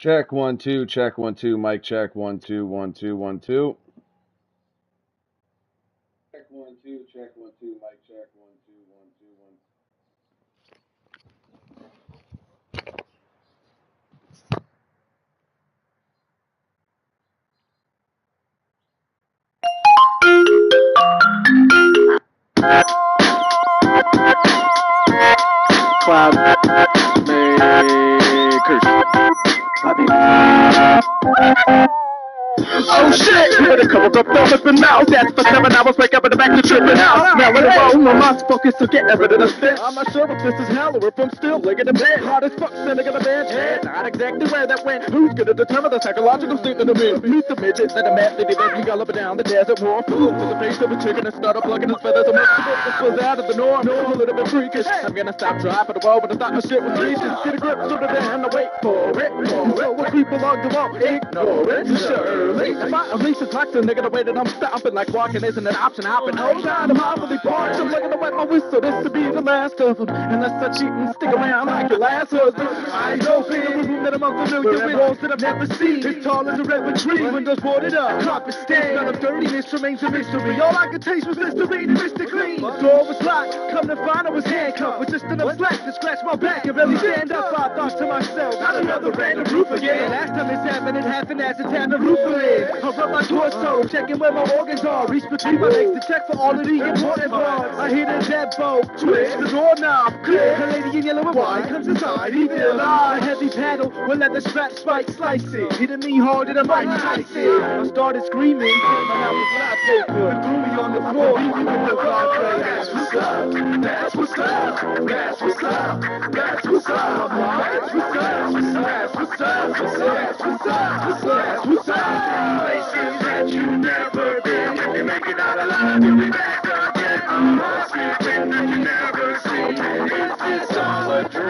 Check 1 2, check 1 2, mic check 1 2 1 2 1 2. Check 1 2, check 1 2, mic check 1 2 1 2 1 2. Cloud makers. Oh shit! You better cover up the flippin' mouth. That's for 7 hours, wake up in the back to trippin' out. Now let it roll, my mind's focused, so get rid of the fit. I'm not sure if this is hell or if I'm still licking the bed. Hard as fuck, sending in a bench head. Not exactly where that went. Who's gonna determine the psychological state of the men? Meet the midget that a mad lady that we got up and down the desert war. Full for the face of a chicken and start up plucking his feathers. I'm this was out of the norm. A little bit freakish. I'm gonna stop driving the wall, but I thought my shit was reaching. Get a grip, so then I wait for it. So what people are going ignore it. Surely, if I at least it's like the nigga the way that I'm stomping, like walking isn't an option. Hopping outside of my fully parts. I'm looking to wet my whistle. This to be the last of them. Unless I cheat and stick around like your last husband. I know feeling the room that I'm unfamiliar with. Walls that I've never seen. As tall as a redwood tree. Windows boarded up. Carpet stained. None of dirtiness remains a mystery. All I could taste was Listerine and Mr. Clean. The door was locked. Come to find I was handcuffed with just enough slack to scratch my back and barely stand up. I thought to myself, not another random roof again. Last time this happened, it happened as it's happened roof lid. I rub my torso, checking where my organs are. Reach between my legs to check for all of the important parts. I hit a dead boat, twist the doorknob, click. A lady in yellow and white comes inside, evil eye. Heavy paddle, will let the strap spike slice it. Hitting me hard and I might ice it. I started screaming, my mouth was fly paper. And threw me on the floor, that's what's up, that's what's up, that's what's up, that's what's up, that's what's up, that's what's up, that's what's up, that's what's up. Places that you never been, you make it out alive, you'll be back again. Sleeping that you never see, is this all a dream? I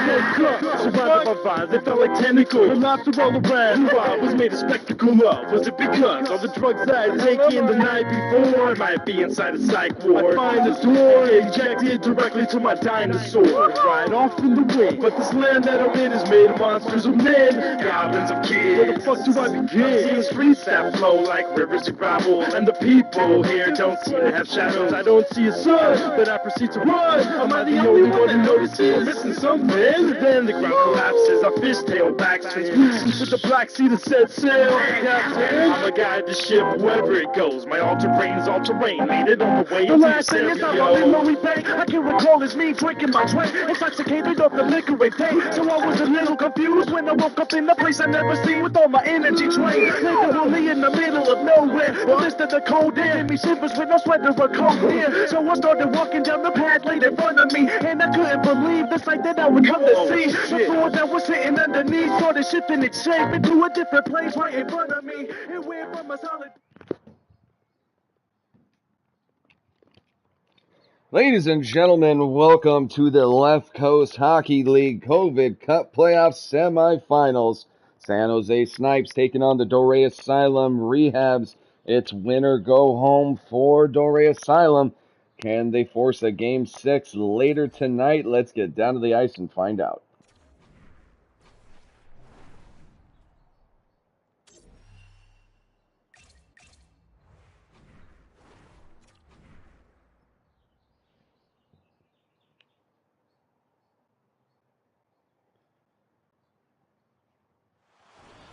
woke up, surrounded by vines, they felt like tentacles. The lobster roll around, who I was made a spectacle of. Was it because all the drugs I had taken the night before? I might be inside a psych ward. I find the door, ejected directly to my dinosaur. Right off in the wind, but this land that I'm in is made of monsters of men, goblins of kids. Where the fuck do I begin? See streets that flow like rivers of gravel, and the people here don't seem to have shadows. I don't see a sun, but I proceed to run. Am I the only one that notices missing something? Then the ground collapses, I fishtail back, translucent with the black sea that set sail. Captain, I'm a guide the ship wherever it goes. My all-terrain's all-terrain, made it on the way. The last thing is I'm on Lori Bay. I can recall is me drinking my drink, intoxicated off the liquor and day. So I was a little confused when I woke up in a place I never seen with all my energy drained. Literally in the middle of nowhere. Well, this the cold air, give me shivers with no sweater or coat here. So I started walking down the path laid in front of me, and I couldn't believe the sight that I would come to see. The floor that was sitting underneath started shifting its shape into a different place right in front of me. It went from a solid. Ladies and gentlemen, welcome to the Left Coast Hockey League COVID Cup Playoff Semifinals. San Jose Snipes taking on the Dorea Asylum Re-Habs. It's win or go home for Dorea Asylum. Can they force a Game 6 later tonight? Let's get down to the ice and find out.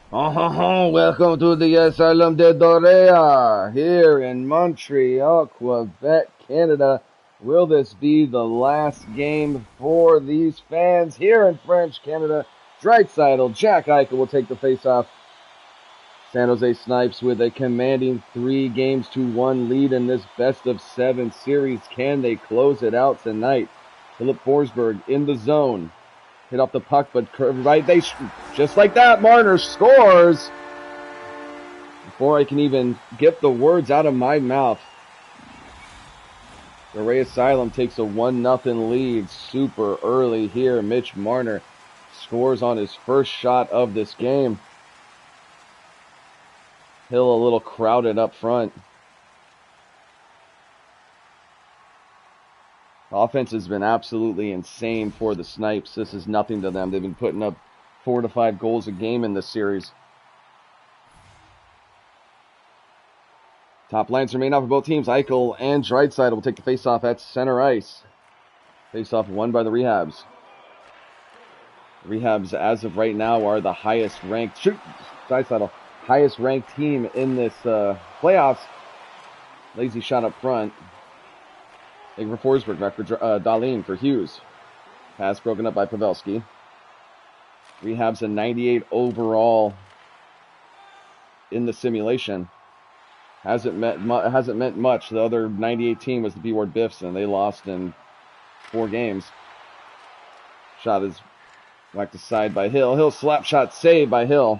Oh, welcome to the Asylum de Dorea here in Montreal, Quebec, Canada. Will this be the last game for these fans here in French Canada? Draisaitl, Jack Eichel will take the face-off. San Jose Snipes with a commanding 3-1 lead in this best-of-7 series. Can they close it out tonight? Philip Forsberg in the zone. Hit off the puck, but right, just like that, Marner scores. Before I can even get the words out of my mouth, the Ray Asylum takes a 1-0 lead super early here. Mitch Marner scores on his first shot of this game. Hill a little crowded up front. Offense has been absolutely insane for the Snipes. This is nothing to them. They've been putting up 4 to 5 goals a game in this series. Top lines remain out for both teams. Eichel and Draisaitl will take the face-off at center ice. Face-off won by the Re-Habs. Re-Habs, as of right now, are the highest-ranked... Draisaitl, highest-ranked team in this playoffs. Lazy shot up front. Taking for Forsberg, back for Dahlin for Hughes. Pass broken up by Pavelski. Rehab's a 98 overall in the simulation. Hasn't meant much. The other 98 team was the B-Ward Biffs, and they lost in 4 games. Shot is whacked aside by Hill. Hill slap shot saved by Hill.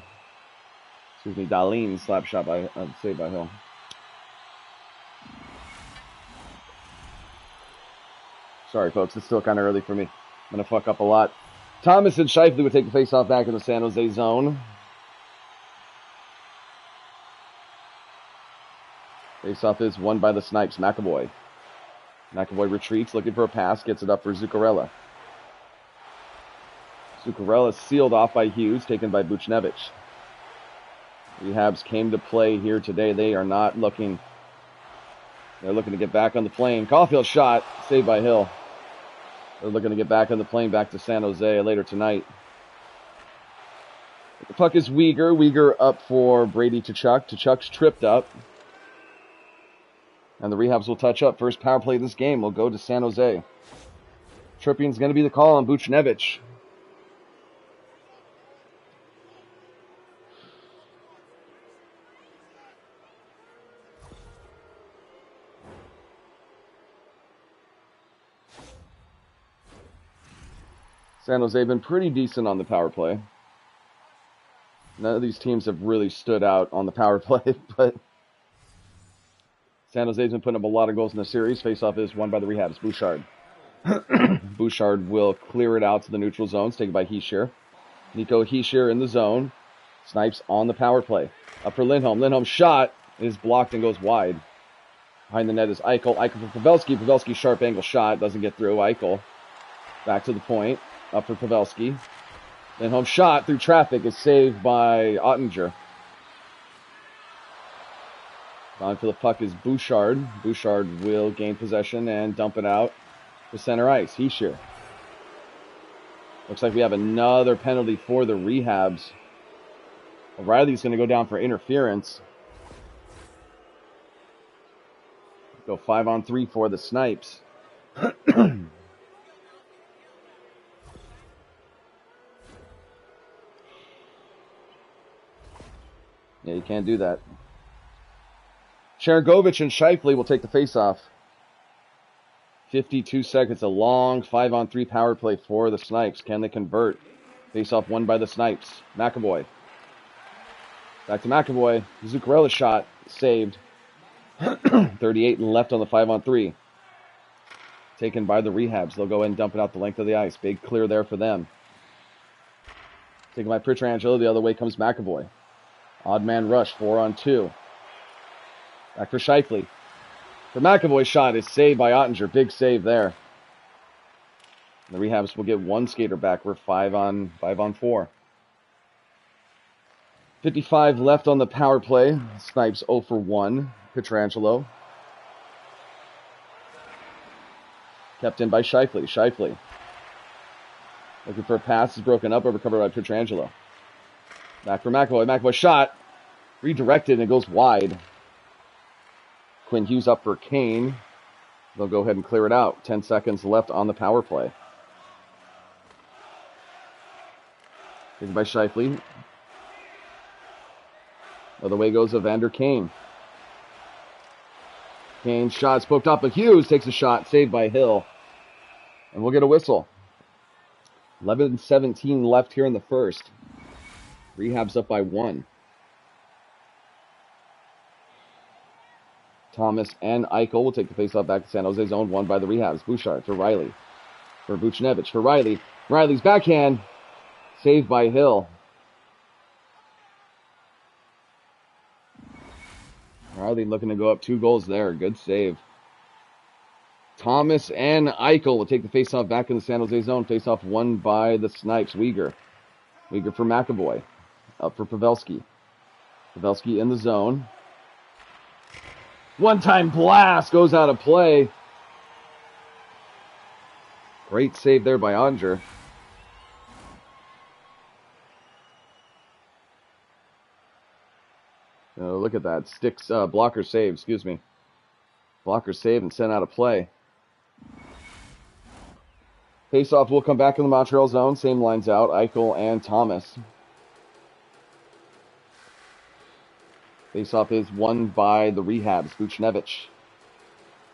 Excuse me, Dahlin slap shot by saved by Hill. Sorry, folks. It's still kind of early for me. I'm going to fuck up a lot. Thomas and Scheifele would take the face-off back in the San Jose zone. Face-off is won by the Snipes. McAvoy. McAvoy retreats, looking for a pass. Gets it up for Zuccarello. Zuccarello sealed off by Hughes, taken by Buchnevich. Rehabs came to play here today. They are not looking... They're looking to get back on the plane. Caulfield shot, saved by Hill. They're looking to get back on the plane back to San Jose later tonight. The puck is Weegar. Weegar up for Brady Tkachuk. Tkachuk's tripped up. And the Rehabs will touch up. First power play of this game will go to San Jose. Tripping's going to be the call on Buchnevich. San Jose have been pretty decent on the power play. None of these teams have really stood out on the power play, but San Jose's been putting up a lot of goals in the series. Face-off is won by the Rehabs. Bouchard. Bouchard will clear it out to the neutral zones, taken by Hischier. Nico Hischier in the zone. Snipes on the power play. Up for Lindholm. Lindholm's shot is blocked and goes wide. Behind the net is Eichel. Eichel for Pavelski. Pavelski's sharp angle shot doesn't get through. Eichel back to the point. Up for Pavelski. Lindholm shot through traffic is saved by Ottinger. On for the puck is Bouchard. Bouchard will gain possession and dump it out to center ice. Hischier. Looks like we have another penalty for the Rehabs. O'Reilly's going to go down for interference. Go 5-on-3 for the Snipes. Yeah, you can't do that. Chergovich and Scheifele will take the face-off. 52 seconds, a long 5-on-3 power play for the Snipes. Can they convert? Face-off won by the Snipes. McAvoy. Back to McAvoy. Zuccarello shot, saved. 38 left on the 5-on-3. Taken by the Rehabs. They'll go ahead and dump it out the length of the ice. Big clear there for them. Taken by Pietrangelo. The other way comes McAvoy. Odd man rush, 4-on-2. Back for Scheifele. The McAvoy shot is saved by Ottinger. Big save there. The Rehabs will get one skater back. We're 5-on-4. 55 left on the power play. Snipes 0 for 1. Pietrangelo. Kept in by Scheifele. Scheifele. Looking for a pass. Is broken up. Overcovered by Pietrangelo. Back for McAvoy. McAvoy shot. Redirected and it goes wide. Quinn Hughes up for Kane. They'll go ahead and clear it out. 10 seconds left on the power play. Taken by Scheifele. Other way goes Evander Kane. Kane's shot is poked up, but Hughes takes a shot. Saved by Hill. And we'll get a whistle. 11:17 left here in the first. Rehab's up by 1. Thomas and Eichel will take the faceoff back to San Jose zone, won by the Rehabs. Bouchard for Riley. For Buchnevich. For Riley. Riley's backhand. Saved by Hill. Riley looking to go up 2 goals there. Good save. Thomas and Eichel will take the faceoff back in the San Jose zone. Faceoff won by the Snipes. Weegar. Uyghur for McAvoy. Up for Pavelski. Pavelski in the zone. One-time blast goes out of play. Great save there by Onger. Look at that. Blocker save, excuse me. Blocker save and sent out of play. Face-off will come back in the Montreal zone. Same lines out. Eichel and Thomas. Face-off is won by the Re-Habs. Buchnevich.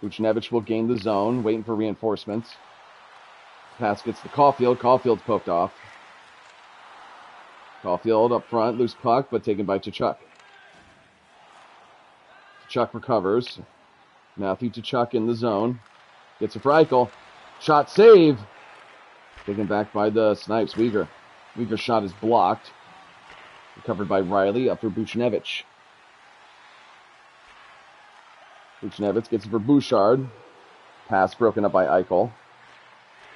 Buchnevich will gain the zone, waiting for reinforcements. Pass gets to Caulfield. Caulfield's poked off. Caulfield up front. Loose puck, but taken by Tkachuk. Tkachuk recovers. Matthew Tkachuk in the zone. Gets it for Eichel. Shot save. Taken back by the Snipes. Uyghur. Uyghur's shot is blocked. Recovered by Riley. Up for Buchnevich. Buchnevich gets it for Bouchard. Pass broken up by Eichel.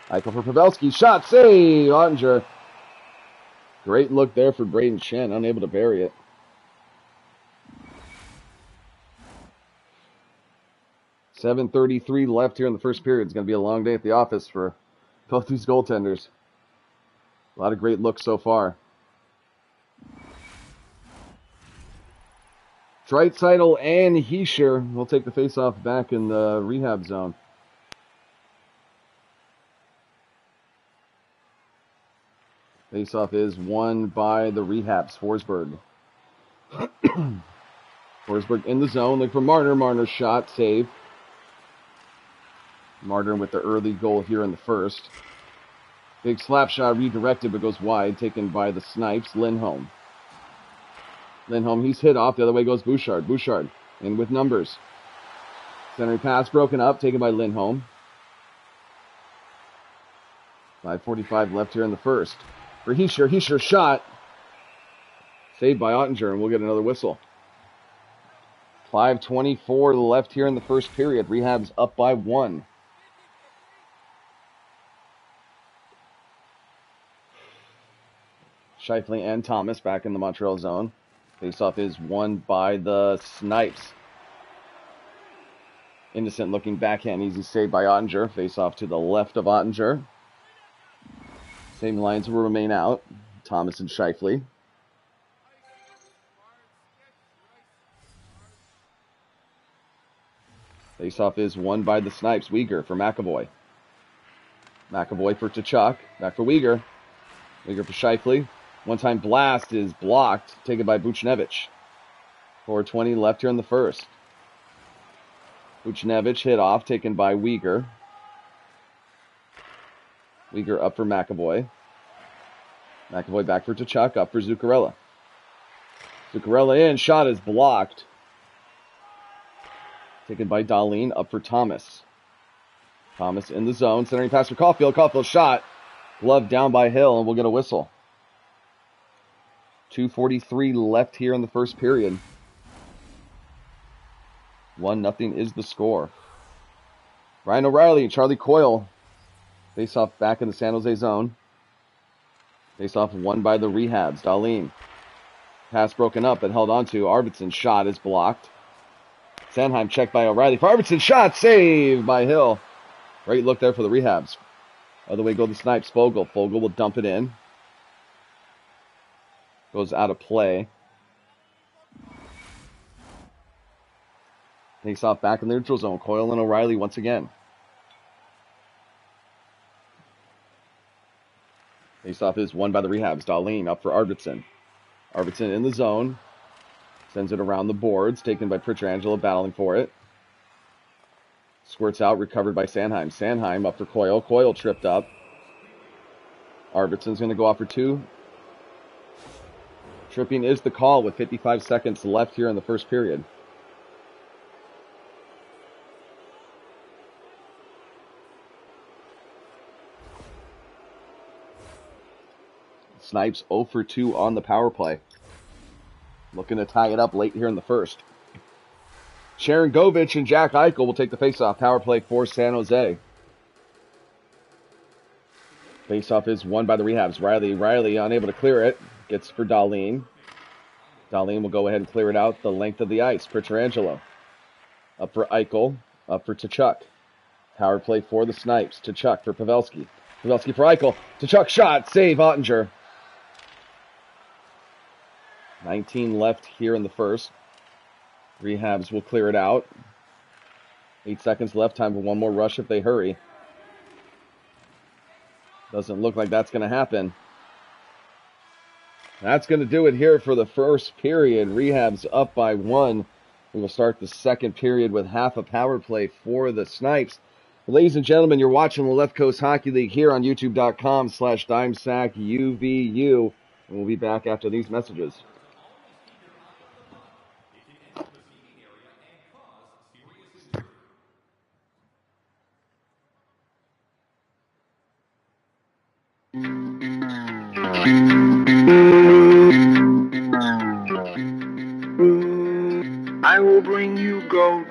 Eichel for Pavelski. Shot save. Ottinger. Great look there for Braden Shen. Unable to bury it. .7:33 left here in the first period. It's going to be a long day at the office for both these goaltenders. A lot of great looks so far. Draisaitl and Hischier will take the faceoff back in the rehab zone. Faceoff is won by the Rehabs. Forsberg. Forsberg in the zone. Look for Marner. Marner's shot. Save. Marner with the early goal here in the first. Big slap shot redirected but goes wide. Taken by the Snipes. Lindholm. Lindholm, he's hit off. The other way goes Bouchard. Bouchard in with numbers. Centering pass broken up. Taken by Lindholm. 5:45 left here in the first. For Hischier. Hischier's shot. Saved by Ottinger, and we'll get another whistle. 5:24 left here in the first period. Rehab's up by 1. Scheifele and Thomas back in the Montreal zone. Faceoff is won by the Snipes. Innocent looking backhand. Easy save by Ottinger. Faceoff to the left of Ottinger. Same lines will remain out. Thomas and Scheifele. Faceoff is won by the Snipes. Uyghur for McAvoy. McAvoy for Tkachuk. Back for Uyghur. Uyghur for Scheifele. One-time blast is blocked. Taken by Buchnevich. 4:20 left here in the first. Buchnevich hit off. Taken by Uyghur. Uyghur up for McAvoy. McAvoy back for Tkachuk. Up for Zuccarello. Zuccarello in. Shot is blocked. Taken by Dahlin. Up for Thomas. Thomas in the zone. Centering pass for Caulfield. Caulfield shot. Glove down by Hill, and we'll get a whistle. 2:43 left here in the first period. 1-0 is the score. Ryan O'Reilly and Charlie Coyle face off back in the San Jose zone. Face off won by the Rehabs. Dahlin. Pass broken up but held onto. Arvidsson's shot is blocked. Sanheim checked by O'Reilly. For Arvidsson's shot, saved by Hill. Great look there for the Rehabs. Other way go the Snipes. Fogle. Fogle will dump it in. Goes out of play. Takes off back in the neutral zone. Coyle and O'Reilly once again. Face-off is won by the Rehabs. Dahlin up for Arvidsson. Arvidsson in the zone. Sends it around the boards. Taken by Pietrangelo, battling for it. Squirts out, recovered by Sanheim. Sanheim up for Coyle. Coyle tripped up. Arvidsson's going to go off for 2. Tripping is the call with 55 seconds left here in the first period. Snipes 0 for 2 on the power play. Looking to tie it up late here in the first. Sharon Govich and Jack Eichel will take the faceoff. Power play for San Jose. Face-off is won by the Re-Habs. Riley unable to clear it. Gets for Darlene. Darlene will go ahead and clear it out the length of the ice. Pietrangelo. Up for Eichel. Up for Tkachuk. Power play for the Snipes. Tkachuk for Pavelski. Pavelski for Eichel. Tkachuk shot. Save Ottinger. 19 left here in the first. Re-Habs will clear it out. 8 seconds left. Time for one more rush if they hurry. Doesn't look like that's going to happen. That's going to do it here for the first period. Re-Habs up by 1. We will start the second period with half a power play for the Snipes. Ladies and gentlemen, you're watching the Left Coast Hockey League here on youtube.com/DimesacUVU. And we'll be back after these messages. I will bring you gold.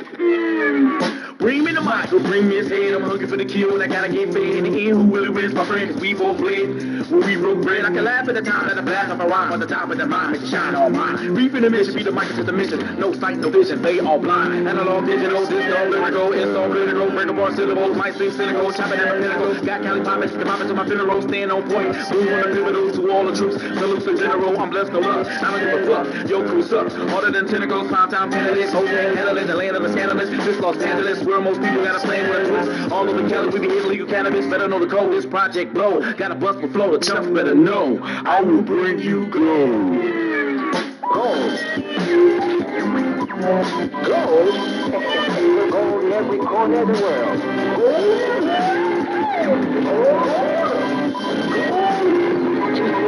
Bring me the Michael, bring me his head. I'm hungry for the kill and I gotta get fed. In the end, who really wins? My friend, we both bled. When we broke bread, I can laugh at the time that I blast off a rhyme on the top of the mind, make it shine all mine. Reap in the mission, be the mic to the mission. No sight, no vision, they all blind. Analog, digital, disco, lyrical, install, lyrical, break apart syllables, might seem cynical, chopping at my pinnacle. Got Cali poppin', the poppin' to my funeral, stand on point. Move on the pivotal to all the troops. Salute the general, I'm blessed, no luck. I don't give a fuck, your crew sucks. Harder than tentacles, prime time panelists, whole thing handling, the land of the scandalous. This Los Angeles, where most people got a flame with a twist. All over Cali, we be hitting illegal cannabis. Better know the code, this project blow. Got a bust for flow, the chumps better know. I will bring you gold. Gold. Gold? Gold in every corner of the world.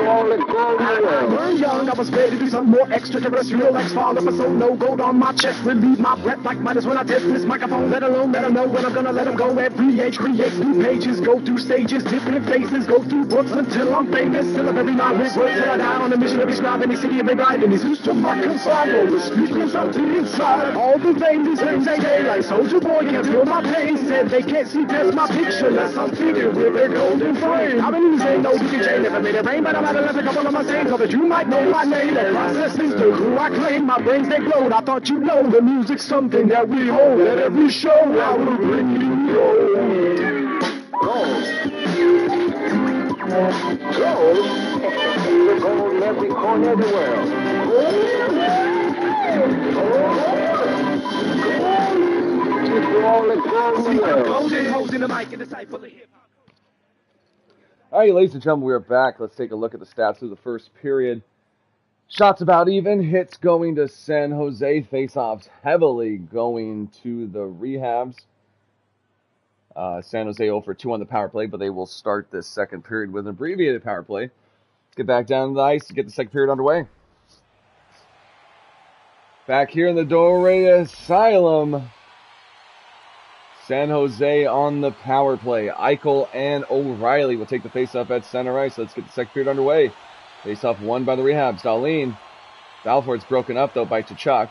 We're young, I was ready to do something more extraterrestrial, like fall episode, no gold on my chest, relieve my breath like minus when I test this microphone, let alone let them know when I'm gonna let them go. Every age creates new pages, go through stages, different phases, go through books until I'm famous, still every line with words till I die on a mission to describe any city of my ride, and these used to my consignment, the speakers up to the inside, all the veins, these things they day, like Soldier Boy can't feel my pain, said they can't see past my picture, unless I'm figured with a golden frame. I've been using no DJ, never made it rain, but I'm out of left a couple of my sayings, so that you might know my name. The process is the who I claim, my brains they glowed. I thought you know the music's something that we hold. At every show I will bring you gold. Gold. Gold? Gold in every corner of the world. All right, ladies and gentlemen, we are back. Let's take a look at the stats of the first period. Shots about even. Hits going to San Jose. Faceoffs heavily going to the Re-Habs. San Jose 0 for 2 on the power play, but they will start this second period with an abbreviated power play. Let's get back down to the ice to get the second period underway. Back here in the Dorea Asylum. San Jose on the power play. Eichel and O'Reilly will take the faceoff at center ice. Let's get the second period underway. Faceoff won by the Re-Habs. Darlene. Balfour's broken up, though, by Tkachuk.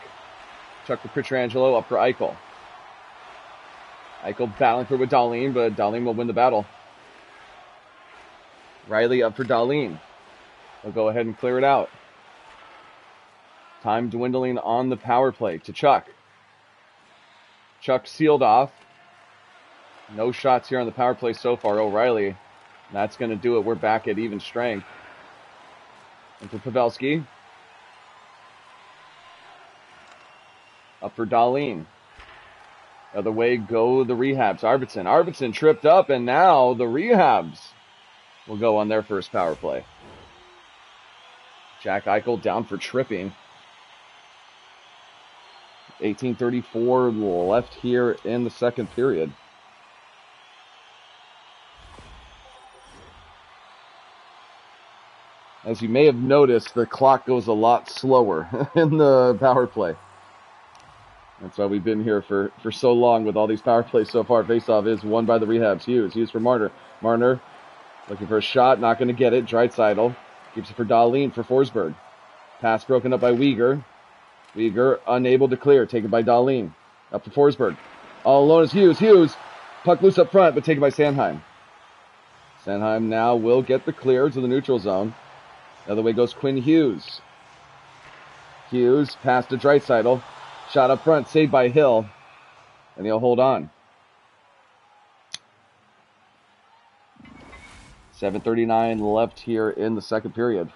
Tkachuk for Pietrangelo, up for Eichel. Eichel battling for with Darlene, but Darlene will win the battle. Riley up for Darlene. They'll go ahead and clear it out. Time dwindling on the power play. Tkachuk. Tkachuk sealed off. No shots here on the power play so far. O'Reilly. That's going to do it. We're back at even strength. And for Pavelski. Up for Darlene. The other way go the Re-Habs. Arvidsson tripped up, and now the Re-Habs will go on their first power play. Jack Eichel down for tripping. 18:34 left here in the second period. As you may have noticed, the clock goes a lot slower in the power play. That's why we've been here for so long with all these power plays so far. Faceoff is won by the Re-Habs. Hughes for Marner. Marner looking for a shot, not going to get it. Draisaitl keeps it for Darlene for Forsberg. Pass broken up by Weegar. Weegar unable to clear, taken by Darlene. Up for Forsberg. All alone is Hughes. Puck loose up front, but taken by Sanheim. Stenheim now will get the clear to the neutral zone. The other way goes Quinn Hughes. Hughes pass to Draisaitl. Shot up front, saved by Hill. And he'll hold on. 7:39 left here in the second period.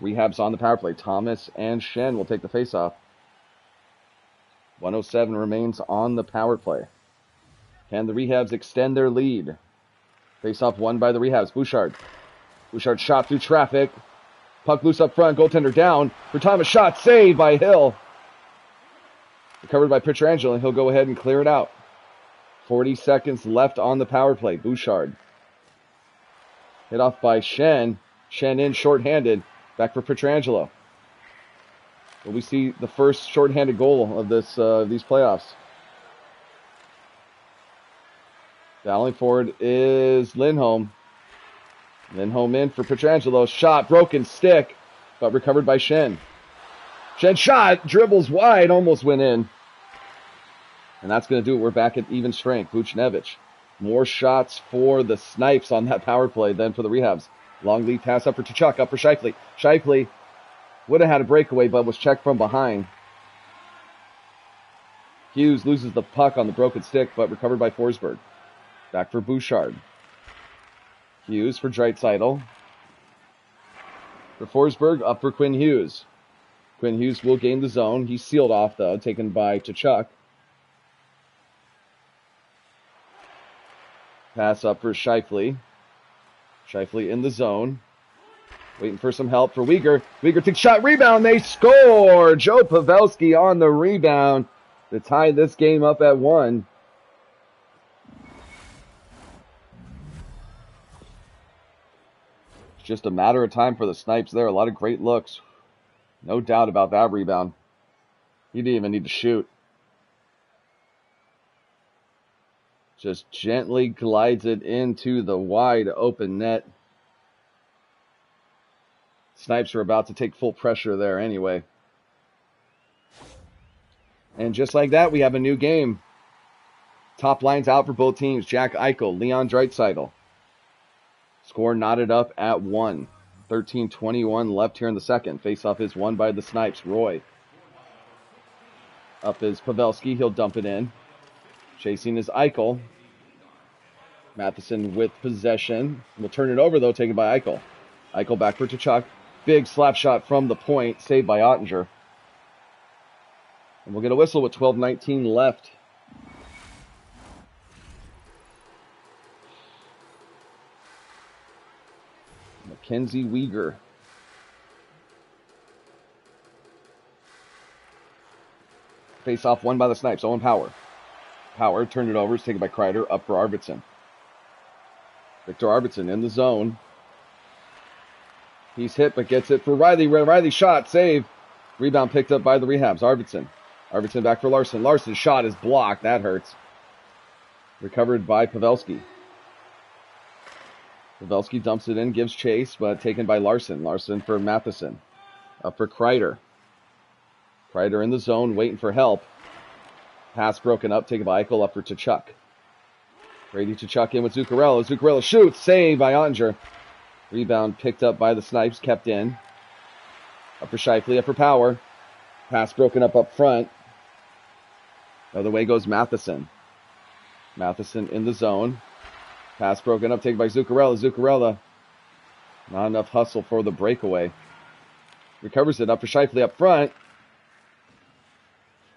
Re-Habs on the power play. Thomas and Shen will take the faceoff. 1:07 remains on the power play. Can the Re-Habs extend their lead? Faceoff won by the Re-Habs. Bouchard. Bouchard shot through traffic. Puck loose up front. Goaltender down. For Thomas, shot saved by Hill. Recovered by Pietrangelo, and he'll go ahead and clear it out. 40 seconds left on the power play. Bouchard. Hit off by Shen. Shen in shorthanded. Back for Pietrangelo. Will we see the first shorthanded goal of these playoffs? Battling forward is Lindholm. Lindholm in for Pietrangelo. Shot, broken stick, but recovered by Shen. Shen shot, dribbles wide, almost went in. And that's going to do it. We're back at even strength. Buchnevich. More shots for the Snipes on that power play than for the Re-Habs. Long lead pass up for Tkachuk, up for Scheifele. Scheifele would have had a breakaway, but was checked from behind. Hughes loses the puck on the broken stick, but recovered by Forsberg. Back for Bouchard. Hughes for Draisaitl. For Forsberg, up for Quinn Hughes. Quinn Hughes will gain the zone. He's sealed off, though, taken by Tkachuk. Pass up for Scheifele. Scheifele in the zone. Waiting for some help for Weegar. Weegar takes shot, rebound, they score! Joe Pavelski on the rebound to tie this game up at 1. It's just a matter of time for the Snipes there. A lot of great looks. No doubt about that rebound. He didn't even need to shoot. Just gently glides it into the wide open net. Snipes are about to take full pressure there anyway. And just like that, we have a new game. Top lines out for both teams. Jack Eichel, Leon Draisaitl. Score knotted up at 1. 13:21 left here in the second. Faceoff is won by the Snipes. Roy. Up is Pavelski. He'll dump it in. Chasing is Eichel. Matheson with possession. Will turn it over, though, taken by Eichel. Eichel back for Tkachuk. Big slap shot from the point, saved by Ottinger. And we'll get a whistle with 12:19 left. Mackenzie Weegar. Face-off won by the Snipes. Owen Power. Power turned it over. It's taken by Kreider. Up for Arvidsson. Victor Arvidsson in the zone. He's hit, but gets it for Riley. Riley shot, save. Rebound picked up by the Re-Habs. Arvidsson. Arvidsson back for Larson. Larson's shot is blocked. That hurts. Recovered by Pavelski. Pavelski dumps it in, gives chase, but taken by Larson. Larson for Matheson. Up for Kreider. Kreider in the zone, waiting for help. Pass broken up, taken by Eichel, up for Tkachuk. Brady Tkachuk in with Zuccarello. Zuccarello shoots, saved by Ottinger. Rebound picked up by the Snipes, kept in. Up for Scheifele, up for Power. Pass broken up front. The other way goes Matheson. Matheson in the zone. Pass broken up, taken by Zuccarello. Zuccarello. Not enough hustle for the breakaway. Recovers it up for Scheifele up front.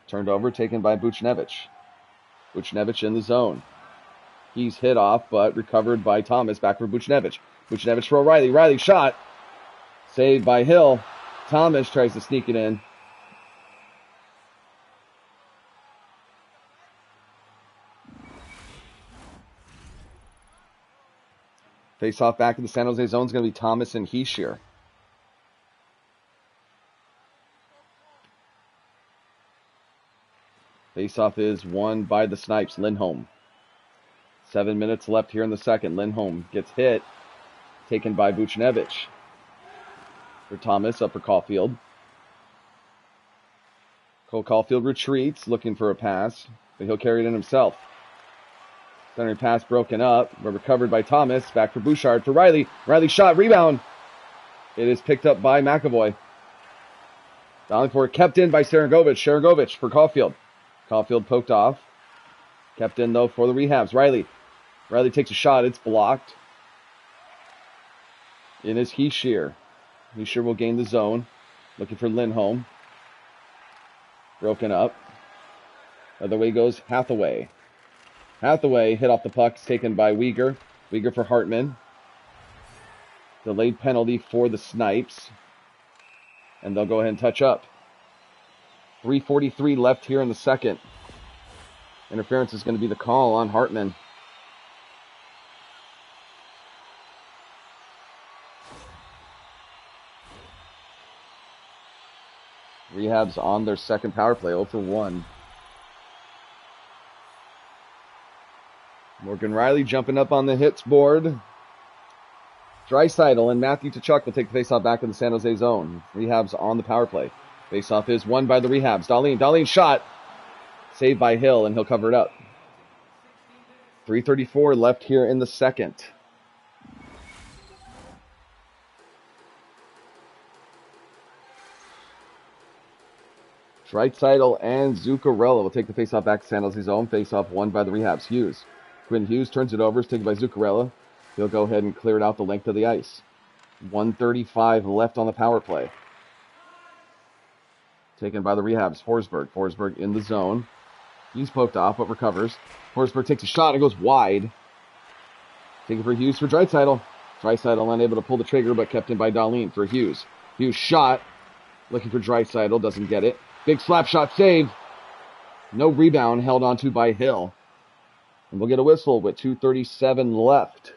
Turned over, taken by Buchnevich. Buchnevich in the zone. He's hit off, but recovered by Thomas. Back for Buchnevich. Buchnevich for O'Reilly. Riley shot. Saved by Hill. Thomas tries to sneak it in. Face off back in the San Jose zone is going to be Thomas and Heishier. Face-off is won by the Snipes. Lindholm. 7 minutes left here in the second. Lindholm gets hit. Taken by Buchnevich. For Thomas, up for Caulfield. Cole Caulfield retreats, looking for a pass, but he'll carry it in himself. Centering pass broken up, but recovered by Thomas. Back for Bouchard for Riley. Riley shot, rebound. It is picked up by McAvoy. Dialing for it, kept in by Sharangovich. Sharangovich for Caulfield. Caulfield poked off. Kept in, though, for the Re-Habs. Riley. Riley takes a shot. It's blocked. In is Heeshear. Heeshear will gain the zone. Looking for Lindholm. Broken up. Other way goes Hathaway. Hathaway hit off the puck. It's taken by Weegar. Weegar for Hartman. Delayed penalty for the Snipes. And they'll go ahead and touch up. 3:43 left here in the second. Interference is going to be the call on Hartman. Re-Habs on their second power play, 0 for 1. Morgan Riley jumping up on the hits board. Draisaitl and Matthew Tkachuk will take the faceoff back in the San Jose zone. Re-Habs on the power play. Faceoff is won by the Re-Habs. Dahlin shot. Saved by Hill, and he'll cover it up. 3:34 left here in the second. Draisaitl and Zuccarello will take the faceoff back to San Jose zone. Faceoff won by the Re-Habs. Hughes. Quinn Hughes turns it over. It's taken by Zuccarello. He'll go ahead and clear it out the length of the ice. 1:35 left on the power play. Taken by the Re-Habs. Forsberg. Forsberg in the zone. He's poked off, but recovers. Forsberg takes a shot and goes wide. Taken for Hughes for Draisaitl. Draisaitl unable to pull the trigger, but kept in by Dahlin for Hughes. Hughes shot. Looking for Draisaitl. Doesn't get it. Big slap shot save. No rebound held onto by Hill. And we'll get a whistle with 2:37 left.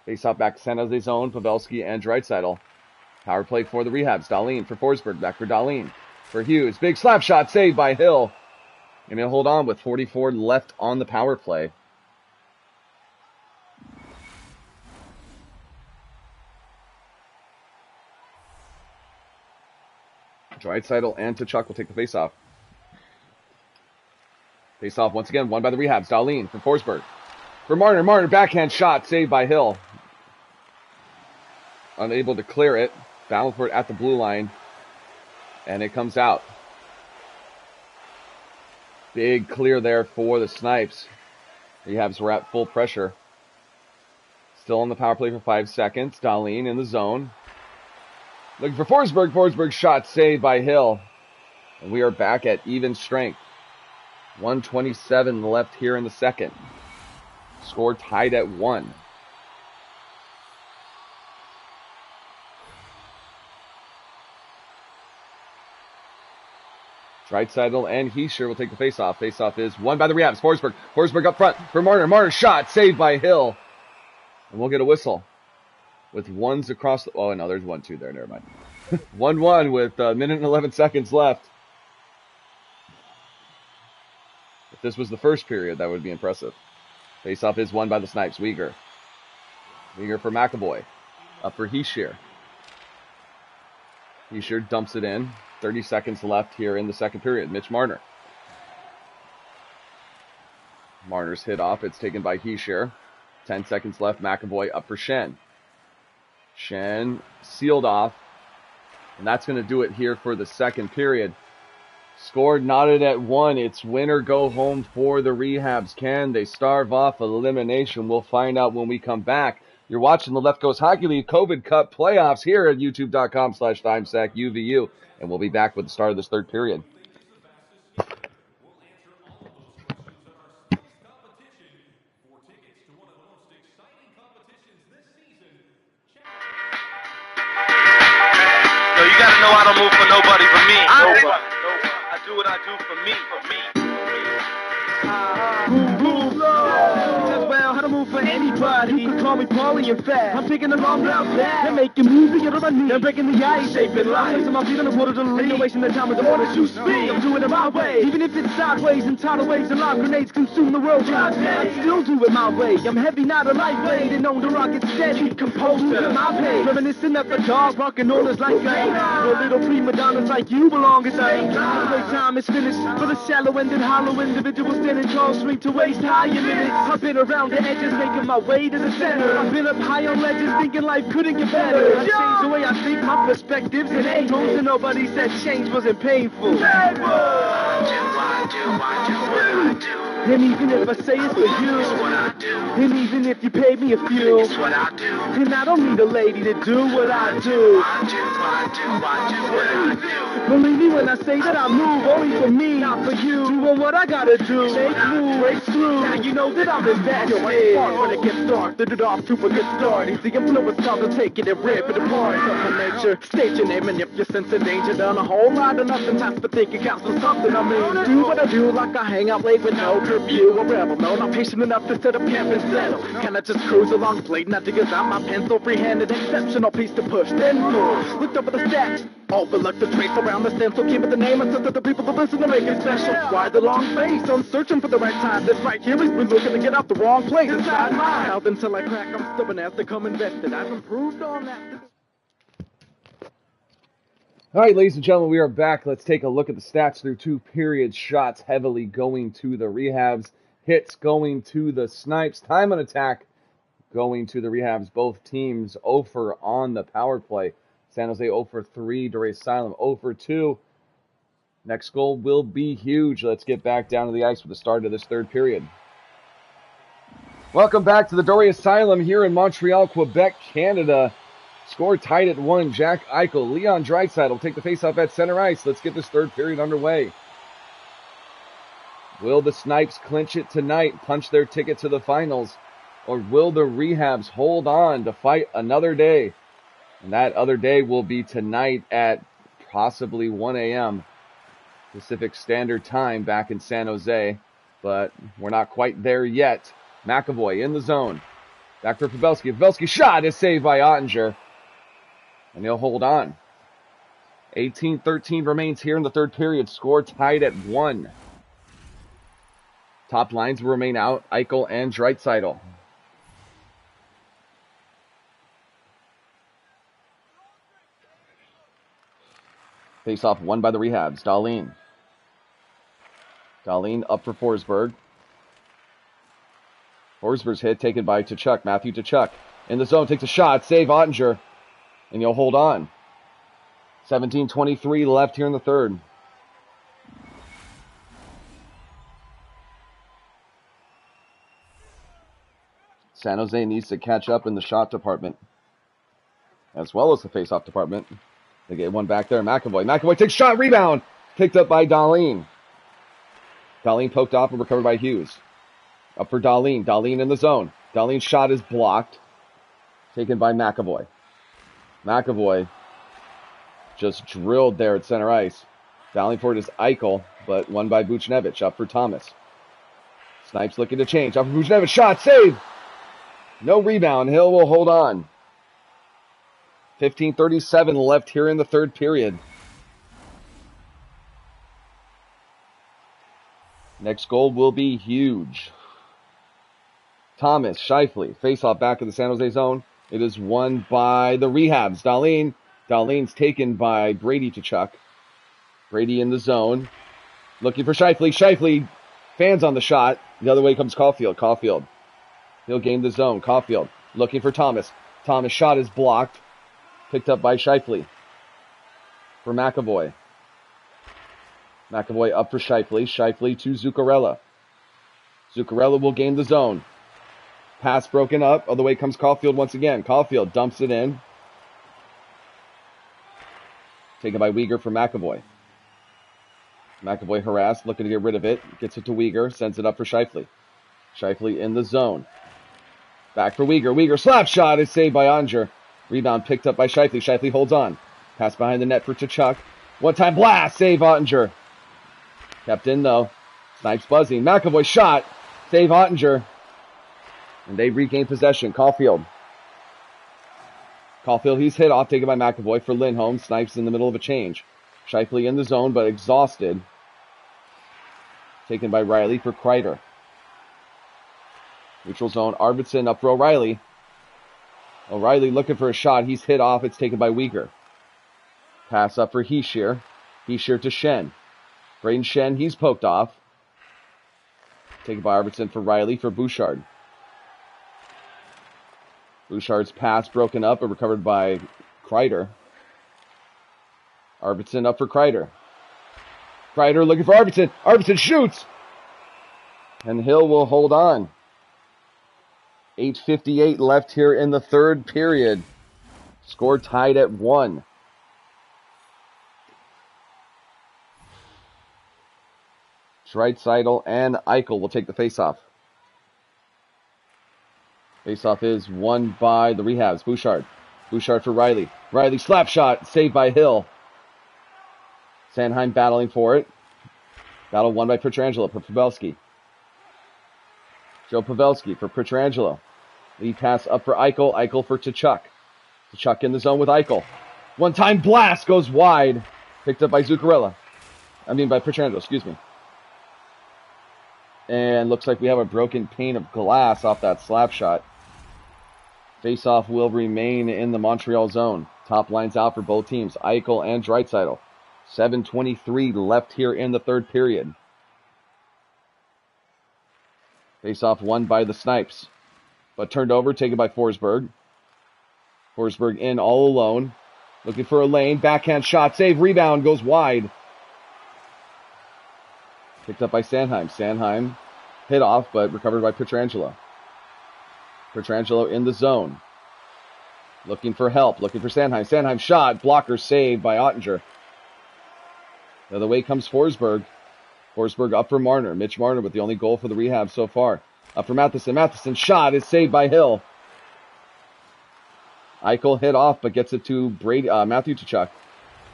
Face off back to San Jose zone. Pavelski and Draisaitl. Power play for the Re-Habs. Dahlin for Forsberg. Back for Dahlin. For Hughes. Big slap shot saved by Hill. And he'll hold on with 44 left on the power play. Draisaitl and Tkachuk will take the face-off. Face-off once again, won by the Re-Habs. Dahlin for Forsberg. For Marner. Marner, backhand shot, saved by Hill. Unable to clear it. Battle for it at the blue line. And it comes out. Big clear there for the Snipes. Re-Habs were at full pressure. Still on the power play for 5 seconds. Dahlin in the zone. Looking for Forsberg. Forsberg shot saved by Hill. And we are back at even strength. 1:27 left here in the second. Score tied at 1. Draisaitl and Heeshear will take the faceoff. Faceoff is won by the Re-Habs. Forsberg. Forsberg up front for Marner. Marner shot saved by Hill. And we'll get a whistle. With ones across the... Oh, no, there's 1-2 there. Never mind. 1-1 with a minute and 11 seconds left. If this was the first period, that would be impressive. Faceoff is won by the Snipes. Weegar. Weegar for McAvoy. Up for Heeshear. Heeshear dumps it in. 30 seconds left here in the second period. Mitch Marner. Marner's hit off. It's taken by Heeshear. 10 seconds left. McAvoy up for Shen. Shen sealed off. And that's going to do it here for the second period. Scored knotted at 1. It's win or go home for the Re-Habs. Can they starve off elimination? We'll find out when we come back. You're watching the Left Coast Hockey League COVID Cup playoffs here at youtube.com/TimesacUVU. And we'll be back with the start of this third period. You gotta know how to move for nobody but me. I do what I do for me. Well, how to move for anybody. You can call me Paulie and fat. I'm taking a long route back. I'm making moves to get on my knees. I'm breaking the ice, shaping life. Placing my feet on the water to lead. No wasting the time with the orders you speak. I'm doing it my way. Even if it's sideways and tidal waves and live grenades consume the world. I still do it my way. I'm heavy, not a lightweight. And known to rock it steady. Composed to my pace. Reminiscent of the dogs barking orders like a little prima donnas like you belong as a the way time is finished for the shallow-ended, hollow individual standing tall, swing to waist high in minutes. I've been around the edges, making my way to the center. I've been up high on ledges, thinking life couldn't get better. I changed the way I think, my perspectives and angles, and nobody said change wasn't painful. I do what I do. And even if I say it's for you, it's what I do. And even if you pay me a few, it's what I do. And I don't need a lady to do what I do. I do what I do. Believe me when I say that I move only for me, not for you. Doing what I gotta do, make moves, break through. Now you know that I'm invested. Yo, I start when it gets dark, did it off to a good start. Easy influence, time to take it and rip it apart. Something nature, state your name and if you sense a danger, done a whole lot of nothing. Time for thinking counts for something. I mean, do what I do like I hang out late with no curfew. A rebel, no, not patient enough to set up camp and settle. Can I just cruise along, blatant ideas out my pencil, free-handed, exceptional piece to push, then pull. Looked over the stats, overlooked the trace around the stencil, came with the name and said that the people that listen to make it special. Why the long face? I'm searching for the right time. This right here is me looking to get out the wrong place. Inside my mouth until I crack, I'm stubborn as to come invested. I've improved on that. All right, ladies and gentlemen, we are back. Let's take a look at the stats through 2 periods. Shots heavily going to the Re-Habs. Hits going to the Snipes. Time on attack going to the Re-Habs. Both teams 0 for on the power play. San Jose 0 for 3. Dorea Asylum 0 for 2. Next goal will be huge. Let's get back down to the ice with the start of this 3rd period. Welcome back to the Dorea Asylum here in Montreal, Quebec, Canada. Score tied at 1. Jack Eichel, Leon Draisaitl will take the faceoff at center ice. Let's get this 3rd period underway. Will the Snipes clinch it tonight, punch their ticket to the finals? Or will the Re-Habs hold on to fight another day? And that other day will be tonight at possibly 1 a.m. Pacific Standard Time back in San Jose. But we're not quite there yet. McAvoy in the zone. Back for Pavelski. Pavelski shot is saved by Ottinger. And he'll hold on. 18-13 remains here in the 3rd period. Score tied at 1. Top lines will remain out. Eichel and Draisaitl. Face off won by the Re-Habs. Dahlin. Dahlin up for Forsberg. Forsberg's hit taken by Tkachuk. Matthew Tkachuk in the zone. Takes a shot. Save Ottinger. And you'll hold on. 17:23 left here in the 3rd. San Jose needs to catch up in the shot department, as well as the face-off department. They get one back there. McAvoy. McAvoy takes shot. Rebound. Picked up by Dahlin. Dahlin poked off and recovered by Hughes. Up for Dahlin. Dahlin in the zone. Dahlin's shot is blocked. Taken by McAvoy. McAvoy just drilled there at center ice. Fouling for it is Eichel, but won by Buchnevich. Up for Thomas. Snipes looking to change. Up for Buchnevich. Shot. Save. No rebound. Hill will hold on. 15:37 left here in the 3rd period. Next goal will be huge. Thomas, Scheifele, face-off back in the San Jose zone. It is won by the Re-Habs. Dahlin. Dahlin's taken by Brady Tkachuk. Brady in the zone. Looking for Scheifele. Scheifele fans on the shot. The other way comes Caulfield. Caulfield. He'll gain the zone. Caulfield looking for Thomas. Thomas' shot is blocked. Picked up by Scheifele. For McAvoy. McAvoy up for Scheifele. Scheifele to Zuccarello. Zuccarello will gain the zone. Pass broken up. Other way comes Caulfield once again. Caulfield dumps it in. Taken by Weegar for McAvoy. McAvoy harassed, looking to get rid of it. Gets it to Weegar. Sends it up for Scheifele. Scheifele in the zone. Back for Weegar. Weegar slap shot is saved by Ottinger. Rebound picked up by Scheifele. Scheifele holds on. Pass behind the net for Tkachuk. One-time blast. Save Ottinger. Kept in though. Snipes buzzing. McAvoy shot. Save Ottinger. And they regain possession. Caulfield, he's hit off, taken by McAvoy for Lindholm. Snipes in the middle of a change. Scheifele in the zone, but exhausted. Taken by Riley for Kreider. Neutral zone, Arvidsson up for O'Reilly. O'Reilly looking for a shot. He's hit off. It's taken by Weegar. Pass up for Hischier. Hischier to Schenn. Braden Schenn, he's poked off. Taken by Arvidsson for Riley for Bouchard. Bouchard's pass broken up but recovered by Kreider. Arvidsson up for Kreider. Kreider looking for Arvidsson. Arvidsson shoots! And Hill will hold on. 8:58 left here in the third period. Score tied at 1. Draisaitl and Eichel will take the faceoff. Faceoff is won by the Re-Habs. Bouchard. Bouchard for Riley. Riley slap shot, saved by Hill. Sanheim battling for it. Battle won by Pietrangelo for Pavelski. Joe Pavelski for Pietrangelo. Lead pass up for Eichel. Eichel for Tkachuk. Tkachuk in the zone with Eichel. One-time blast goes wide. Picked up by Zuccarello. By Pietrangelo, excuse me. And looks like we have a broken pane of glass off that slap shot. Faceoff will remain in the Montreal zone. Top lines out for both teams. Eichel and Draisaitl. 7:23 left here in the third period. Faceoff won by the Snipes. But turned over, taken by Forsberg. Forsberg in all alone. Looking for a lane. Backhand shot. Save. Rebound. Goes wide. Picked up by Sanheim. Sanheim hit off, but recovered by Pietrangelo. Pietrangelo in the zone. Looking for help. Looking for Sanheim. Sanheim shot. Blocker saved by Ottinger. The other way comes Forsberg. Forsberg up for Marner. Mitch Marner with the only goal for the Re-Habs so far. Up for Matheson. Matheson shot is saved by Hill. Eichel hit off, but gets it to Matthew Tkachuk.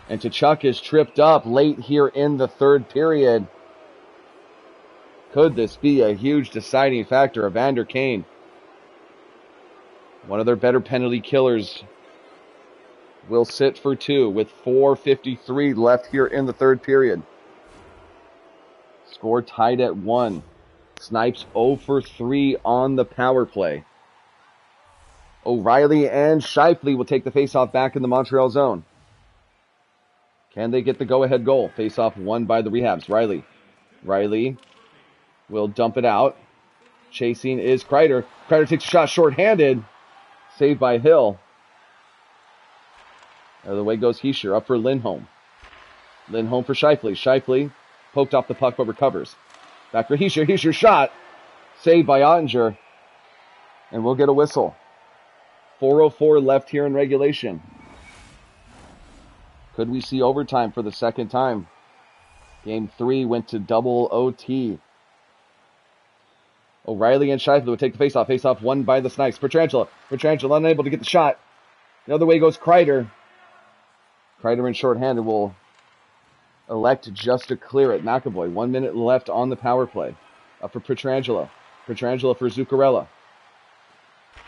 And Tkachuk is tripped up late here in the third period. Could this be a huge deciding factor? Evander Kane, one of their better penalty killers, will sit for 2 with 4:53 left here in the third period. Score tied at 1. Snipes 0 for 3 on the power play. O'Reilly and Scheifele will take the faceoff back in the Montreal zone. Can they get the go-ahead goal? Faceoff won by the Re-Habs. Riley will dump it out. Chasing is Kreider. Kreider takes a shot short-handed. Saved by Hill. Out of the way goes Hischier. Up for Lindholm. Lindholm for Scheifele. Scheifele poked off the puck but recovers. Back for Hischier. Hischier shot. Saved by Ottinger. And we'll get a whistle. 4:04 left here in regulation. Could we see overtime for the second time? Game 3 went to double OT. O'Reilly and Scheifele would take the faceoff. Faceoff won by the Snipes. Pietrangelo unable to get the shot. The other way goes Kreider. Kreider in shorthanded will elect just to clear it. McAvoy, 1 minute left on the power play. Up for Pietrangelo. Pietrangelo for Zuccarello.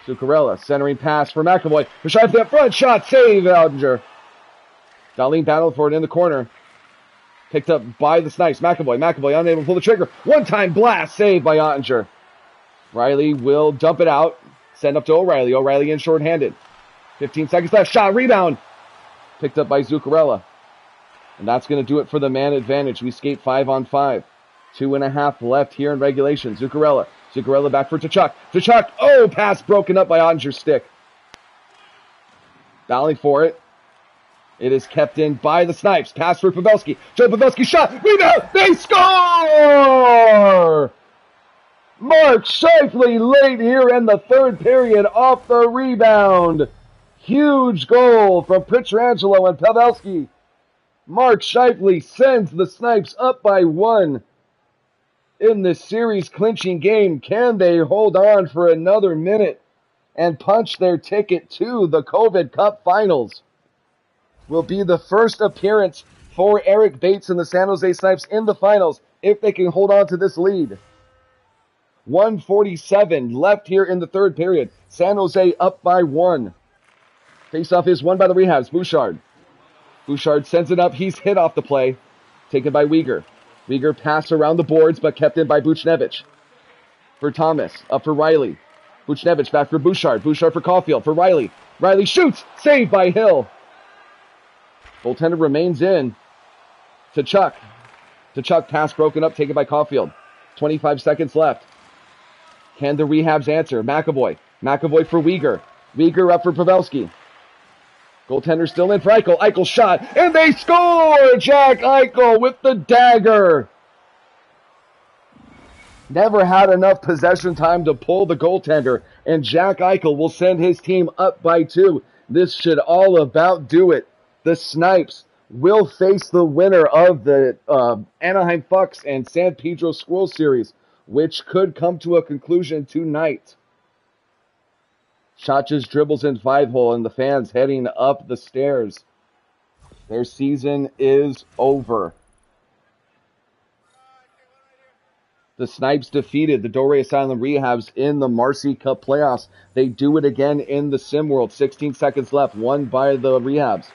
Zuccarello, centering pass for McAvoy. For Scheifele up front. Shot, save, Ottinger. Dahlin battled for it in the corner. Picked up by the Snipes. McAvoy unable to pull the trigger. One-time blast, saved by Ottinger. Riley will dump it out. Send up to O'Reilly. O'Reilly in shorthanded. 15 seconds left. Shot, rebound. Picked up by Zuccarello. And that's going to do it for the man advantage. We skate 5-on-5. 2.5 left here in regulation. Zuccarello back for Tkachuk. Tkachuk, pass broken up by Ottinger's stick. Battling for it. It is kept in by the Snipes. Pass for Pavelski. Joe Pavelski shot. Rebound. They score! Mark Scheifele late here in the third period off the rebound. Huge goal from Pietrangelo and Pavelski. Mark Scheifele sends the Snipes up by 1 in this series clinching game. Can they hold on for another minute and punch their ticket to the COVID Cup Finals? Will be the first appearance for Eric Bates and the San Jose Snipes in the finals if they can hold on to this lead. 1:47 left here in the third period. San Jose up by 1. Face-off is won by the Re-Habs. Bouchard. Bouchard sends it up. He's hit off the play. Taken by Weegar. Weegar passed around the boards, but kept in by Buchnevich. For Thomas. Up for Riley. Buchnevich back for Bouchard. Bouchard for Caulfield. For Riley. Riley shoots. Saved by Hill. Goaltender remains in. To Chuck. Pass broken up. Taken by Caulfield. 25 seconds left. Can the Re-Habs answer? McAvoy. McAvoy for Weegar. Weegar up for Pavelski. Goaltender still in for Eichel. Eichel shot. And they score! Jack Eichel with the dagger. Never had enough possession time to pull the goaltender. And Jack Eichel will send his team up by 2. This should all about do it. The Snipes will face the winner of the Anaheim Fucks and San Pedro Squirrels series, which could come to a conclusion tonight. Shot just dribbles in 5-hole, and the fans heading up the stairs. Their season is over. The Snipes defeated the Dorea Asylum Re-Habs in the Marcy Cup playoffs. They do it again in the Sim World. 16 seconds left, won by the Re-Habs.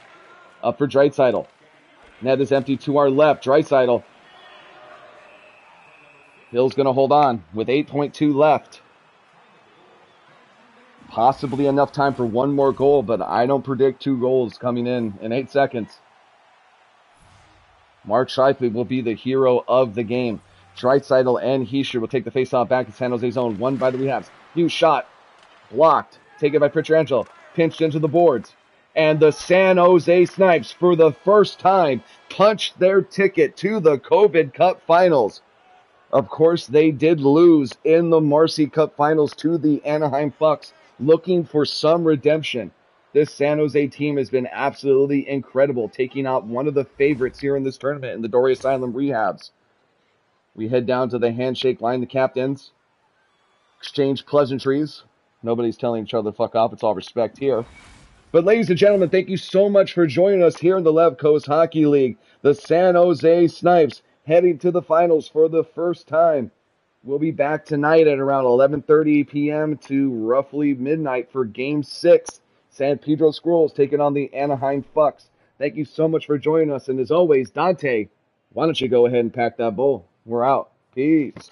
Up for Draisaitl. Net is empty to our left. Draisaitl. Hill's going to hold on with 8.2 left. Possibly enough time for one more goal, but I don't predict 2 goals coming in 8 seconds. Mark Scheifele will be the hero of the game. Draisaitl and Hischier will take the faceoff back in San Jose zone. Won by the Re-Habs. Huge shot. Blocked. Taken by Pietrangelo. Pinched into the boards. And the San Jose Snipes, for the first time, punched their ticket to the COVID Cup Finals. Of course, they did lose in the Marcy Cup Finals to the Anaheim Fucks, looking for some redemption. This San Jose team has been absolutely incredible, taking out one of the favorites here in this tournament in the Dorea Asylum Re-Habs. We head down to the handshake line, the captains. Exchange pleasantries. Nobody's telling each other fuck off. It's all respect here. But ladies and gentlemen, thank you so much for joining us here in the Left Coast Hockey League. The San Jose Snipes heading to the finals for the first time. We'll be back tonight at around 11:30 p.m. to roughly midnight for Game 6. San Pedro Squirrels taking on the Anaheim Fucks. Thank you so much for joining us. And as always, Dante, why don't you go ahead and pack that bowl? We're out. Peace.